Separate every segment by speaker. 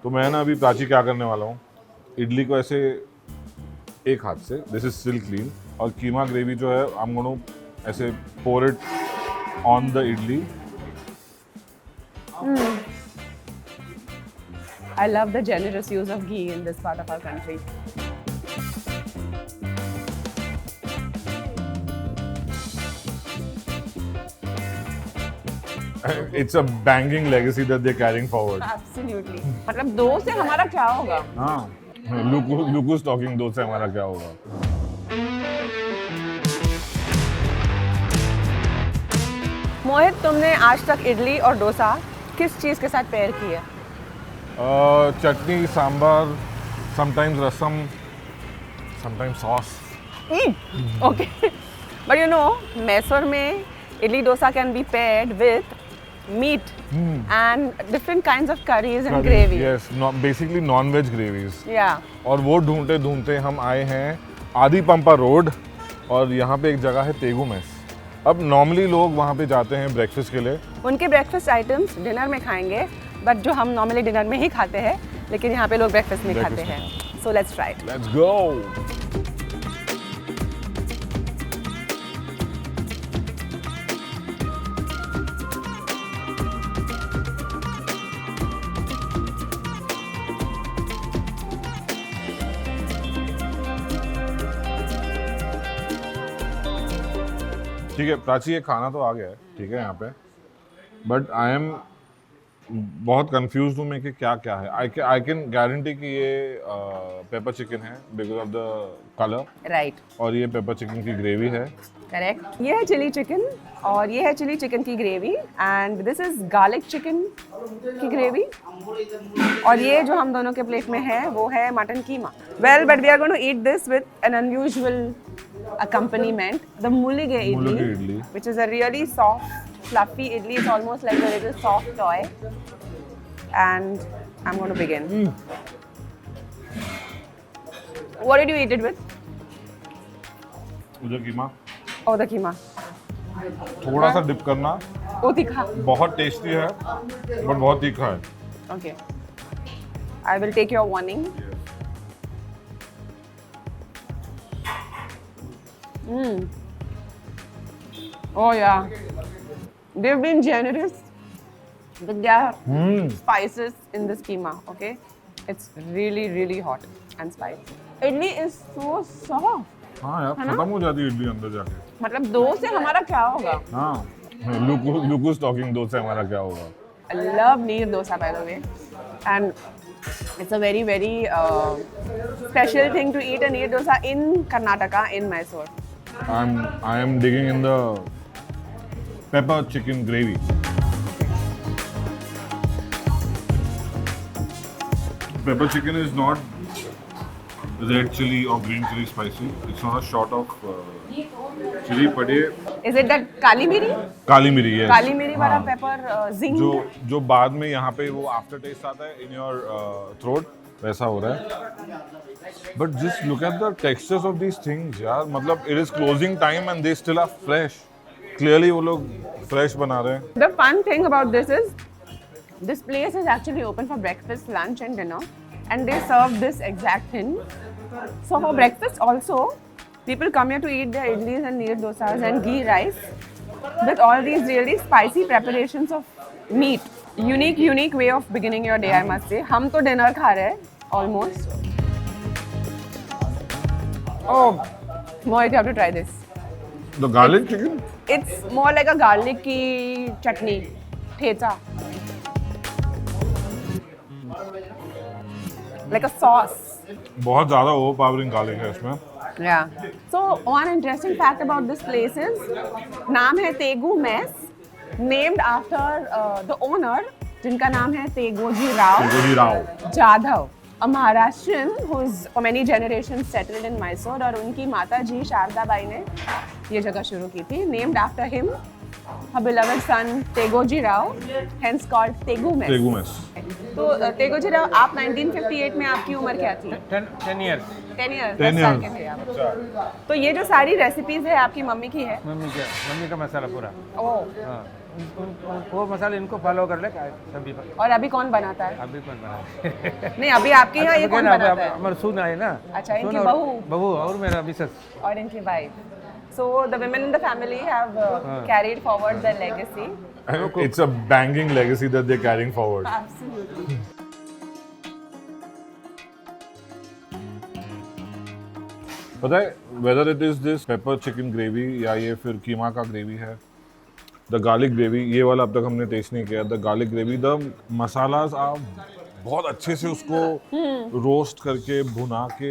Speaker 1: तो मैं ना अभी प्राची क्या करने वाला हूँ, इडली को ऐसे एक हाथ से, दिस इज स्टिल क्लीन, और कीमा ग्रेवी जो है आई एम गोना ऐसे pour it on the idli.
Speaker 2: I love the generous use of ghee in this part of our country.
Speaker 1: It's a banging legacy that they're carrying forward.
Speaker 2: Absolutely. मतलब दो से हमारा क्या होगा?
Speaker 1: हाँ, लुकुस टॉकिंग, दो से हमारा क्या होगा?
Speaker 2: मोहित, तुमने आज तक इडली और डोसा किस चीज़ के साथ पेयर की है?
Speaker 1: चटनी, sambar, sometimes rasam, sometimes sauce.
Speaker 2: Okay. But you know, Mysore में idli dosa can be paired with meat and different kinds of curries and gravy.
Speaker 1: Yes, basically non-veg gravies.
Speaker 2: Yeah.
Speaker 1: और वो ढूंढते ढूंढते हम आए हैं आदि पंपा रोड, और यहाँ पे एक जगह है तेगू मेस. अब नॉर्मली लोग वहाँ पे जाते हैं ब्रेकफास्ट के लिए.
Speaker 2: उनके ब्रेकफास्ट आइटम्स डिनर में खाएंगे, बट जो हम नॉर्मली डिनर में ही खाते हैं, लेकिन यहाँ पे लोग ब्रेकफास्ट में खाते हैं. So let's try it.
Speaker 1: Let's go. ठीक है प्राची, ये खाना तो आ गया है, ठीक है यहाँ पे, बट आई एम बहुत कंफ्यूज हूँ मैं कि क्या क्या है. आई कैन गारंटी कि ये पेपर चिकन है because of the colour.
Speaker 2: Right.
Speaker 1: और ये पेपर चिकन की ग्रेवी है.
Speaker 2: करेक्ट. ये है चिली चिकन और ये है चिली चिकन की gravy, and this is garlic chicken की ग्रेवी, और ये जो हम दोनों के प्लेट में है वो है mutton keema. Well, but we are going to eat this with an unusual accompaniment, the mulige idli, which is a really soft, fluffy idli. It's almost like a little soft toy. And I'm going to begin. What did you eat it with?
Speaker 1: उधर कीमा.
Speaker 2: Oh, the keema.
Speaker 1: थोड़ा सा dip करना.
Speaker 2: Oh, तीखा.
Speaker 1: बहुत tasty है, but बहुत तीखा है.
Speaker 2: Okay. I will take your warning. Oh yeah, they've been generous with their spices in this keema. Okay, it's really really hot and spicy. Idli is so soft.
Speaker 1: हाँ यार, खत्म हो जाती है इडली अंदर जाके.
Speaker 2: मतलब दो से हमारा क्या होगा?
Speaker 1: हाँ, लुकुस टॉकिंग, दो से हमारा क्या होगा?
Speaker 2: I love neer dosa, by the way, and it's a very very special thing to eat a neer dosa in Karnataka, in Mysore.
Speaker 1: I am digging in the pepper chicken gravy. Pepper chicken is not red chili or green chili spicy. It's not a shot of chili, but ये
Speaker 2: Is it that kali miri?
Speaker 1: Kali Miri, yes.
Speaker 2: काली मिरी वाला paper जिंग.
Speaker 1: जो बाद में यहाँ पे वो after test आता है in your throat, वैसा हो रहा है. But just look at the textures of these things, यार. मतलब it is closing time and they still are fresh. Clearly वो लोग fresh बना रहे हैं.
Speaker 2: The fun thing about this place is actually open for breakfast, lunch and dinner, and they serve this exact thing. So for breakfast also, people come here to eat their idlis and neer dosas and ghee rice with all these really spicy preparations of meat. Unique way of beginning your day, I must say. हम तो dinner खा रहे हैं almost. Oh, Mohit, you have to try this.
Speaker 1: The garlic chicken?
Speaker 2: It's more like a garlic की chutney, thecha. Like a sauce.
Speaker 1: बहुत ज़्यादा overpowering garlic है इसमें.
Speaker 2: Yeah. So one interesting fact about this place is, नाम है तेगू mess, named after the owner, जिनका नाम है तेगोजी Rao Jadhav, a Maharashtrian who's for many generations settled in Mysore, और उनकी माता जी शारदा बाई ने ये जगह शुरू की थी. Named after him, her beloved son Tegoji Rao, hence called Tegu mess.
Speaker 1: Tegu mess.
Speaker 2: तो तेगोजी राव, आप 1958 में आपकी उम्र क्या थी?
Speaker 3: 10 years.
Speaker 2: 10 years.
Speaker 1: 10
Speaker 2: साल के थे आप. तो ये जो सारी रेसिपीज है आपकी मम्मी की है?
Speaker 3: मम्मी का मसाला पूरा.
Speaker 2: ओह.
Speaker 3: वो मसाले इनको फॉलो कर ले सभी पर।
Speaker 2: और अभी कौन बनाता है?
Speaker 3: अभी कौन बना
Speaker 2: नहीं, अभी आपके यहाँ ये कौन बनाता है?
Speaker 3: हमारे सुन आए ना।
Speaker 2: अच्छा, इनकी
Speaker 3: सुन और-
Speaker 2: बहू?
Speaker 3: बहू और मेरा मिसेस।
Speaker 2: और इनकी wife. So the women in the family have carried forward the legacy.
Speaker 1: It's a banging legacy that they're carrying forward.
Speaker 2: Absolutely.
Speaker 1: पता है, whether it is this pepper chicken gravy या ये फिर कीमा का ग्रेवी है, the garlic gravy, ये वाला अब तक हमने टेस्ट नहीं किया. The garlic gravy, the masalas आप बहुत अच्छे से उसको रोस्ट करके भुना के.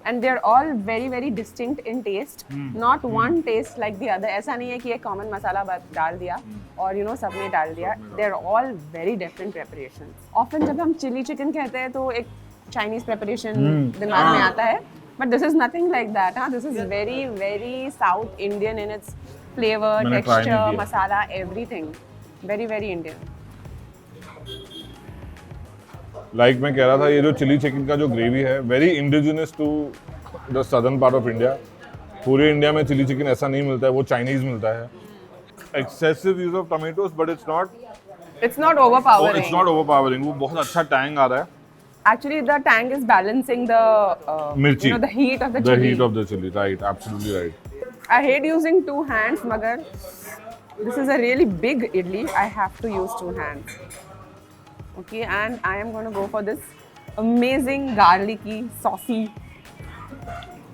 Speaker 2: And they're all very very distinct in taste. Not one taste like the other. ऐसा नहीं है कि एक common मसाला डाल दिया और सब ने डाल दिया. They're all very different preparations. Often जब हम chili chicken कहते हैं तो एक Chinese preparation दिमाग में आता है. But this is nothing like that. This is very very South Indian in its flavor,
Speaker 1: मैंने try नहीं
Speaker 2: texture,
Speaker 1: किया.
Speaker 2: masala, everything. Very very Indian.
Speaker 1: Like मैं कह रहा था, ये जो चिली चिकन का जो ग्रेवी है, very indigenous to the southern part of India. पूरे इंडिया में चिली चिकन ऐसा नहीं मिलता है, वो चाइनीज मिलता है. Excessive use of tomatoes, but it's
Speaker 2: It's not overpowering.
Speaker 1: Overpowering. वो बहुत अच्छा टैंग आ रहा है.
Speaker 2: Actually, the tang is balancing the
Speaker 1: मिर्ची.
Speaker 2: the heat of the
Speaker 1: The
Speaker 2: chili.
Speaker 1: heat of the chili, right? Absolutely right.
Speaker 2: I hate using two hands, magar this is a really big idli. I have to use two hands. Okay, and I am going to go for this amazing garlicky, saucy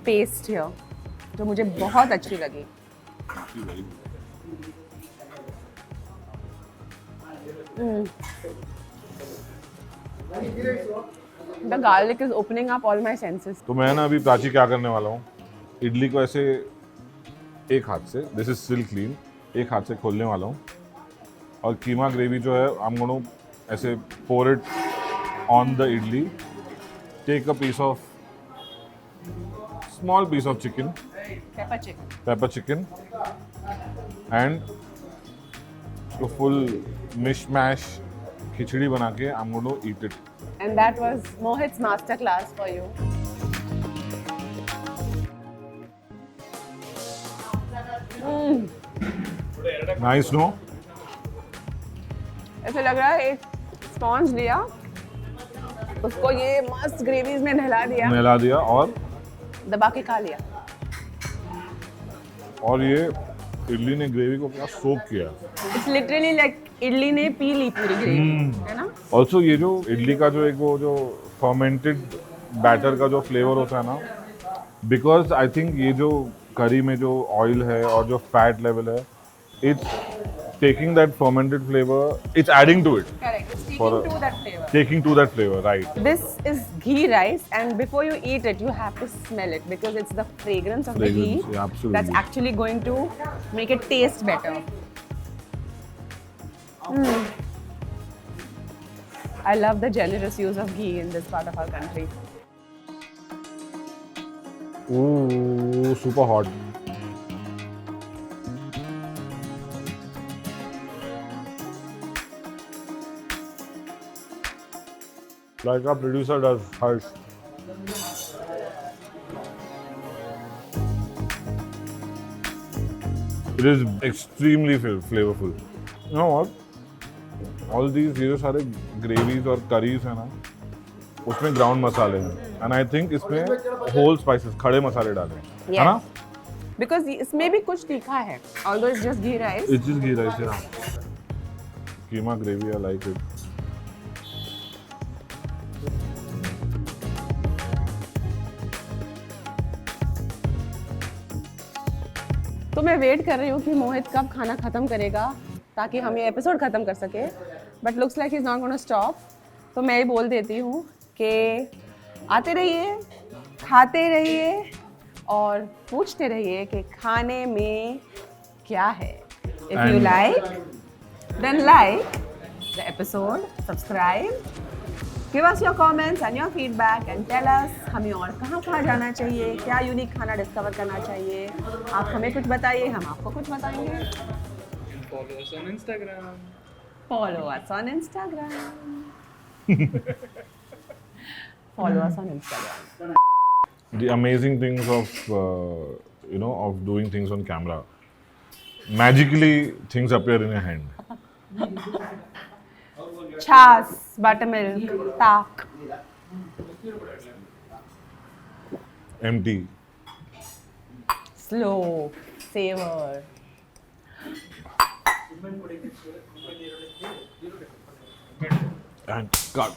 Speaker 2: paste here, जो मुझे बहुत अच्छी लगी. The garlic is opening up all my senses.
Speaker 1: तो मैं ना अभी प्राची क्या करने वाला हूँ, इडली को ऐसे एक हाथ से, दिस इज स्टिल क्लीन, एक हाथ से खोलने वाला हूँ. और कीमा ग्रेवी जो है, आई एम गोना ऐसे pour it on the idli, take a small piece of chicken, pepper chicken, and तो full mishmash खिचड़ी बना के I'm going to eat it.
Speaker 2: And that was Mohit's masterclass for you.
Speaker 1: Nice, no?
Speaker 2: ऐसे लग रहा है एक sponge लिया, उसको ये मस्त ग्रेवीज में नहला दिया,
Speaker 1: मिला दिया और
Speaker 2: दबा के खा लिया.
Speaker 1: ये इडली ने ग्रेवी को पूरा सोक किया.
Speaker 2: It's literally like इडली ने पी ली पूरी ग्रेवी, है ना?
Speaker 1: ऑल्सो ये जो इडली का जो एक वो जो फर्मेंटेड बैटर का जो फ्लेवर होता है ना, बिकॉज आई थिंक ये जो करी में जो ऑयल है और जो फैट लेवल है, it's taking that fermented flavour, it's adding to it.
Speaker 2: Correct. It's
Speaker 1: For
Speaker 2: taking
Speaker 1: a-
Speaker 2: to that flavor.
Speaker 1: Taking to that flavor, right?
Speaker 2: This is ghee rice, and before you eat it, you have to smell it because it's the fragrance of the
Speaker 1: Fragrance,
Speaker 2: ghee
Speaker 1: yeah, absolutely.
Speaker 2: that's actually going to make it taste better. I love the generous use of ghee in this part of our country.
Speaker 1: Ooh, super hot. Like our producer does, Harsh. It is extremely flavorful. You know what? All these ये जो सारे gravies और curries है ना, उसमें ground मसाले हैं. And I think इसमें होल स्पाइसेस, खड़े मसाले डाले हैं, है ना?
Speaker 2: Because इसमें भी कुछ तीखा है, although it's just ghee rice.
Speaker 1: It's just ghee rice, yeah. Keema gravy, I like it.
Speaker 2: तो मैं वेट कर रही हूँ कि मोहित कब खाना खत्म करेगा ताकि हम ये एपिसोड खत्म कर सके. But looks like he is not gonna stop. तो मैं ही बोल देती हूँ कि आते रहिए, खाते रहिए और पूछते रहिए कि खाने में क्या है. If you
Speaker 1: And-
Speaker 2: like then like the episode, subscribe, give us your comments and your feedback and tell us हमें और कहाँ जाना चाहिए, क्या यूनिक खाना डिस्कवर करना चाहिए. आप हमें कुछ बताइए, हम आपको कुछ बताएंगे.
Speaker 3: Follow us on Instagram.
Speaker 2: Follow us on Instagram. Follow us on Instagram.
Speaker 1: The amazing things of of doing things on camera. Magically, things appear in your hand.
Speaker 2: Chas, buttermilk, tak.
Speaker 1: Empty.
Speaker 2: Slow, savor.
Speaker 1: And cut.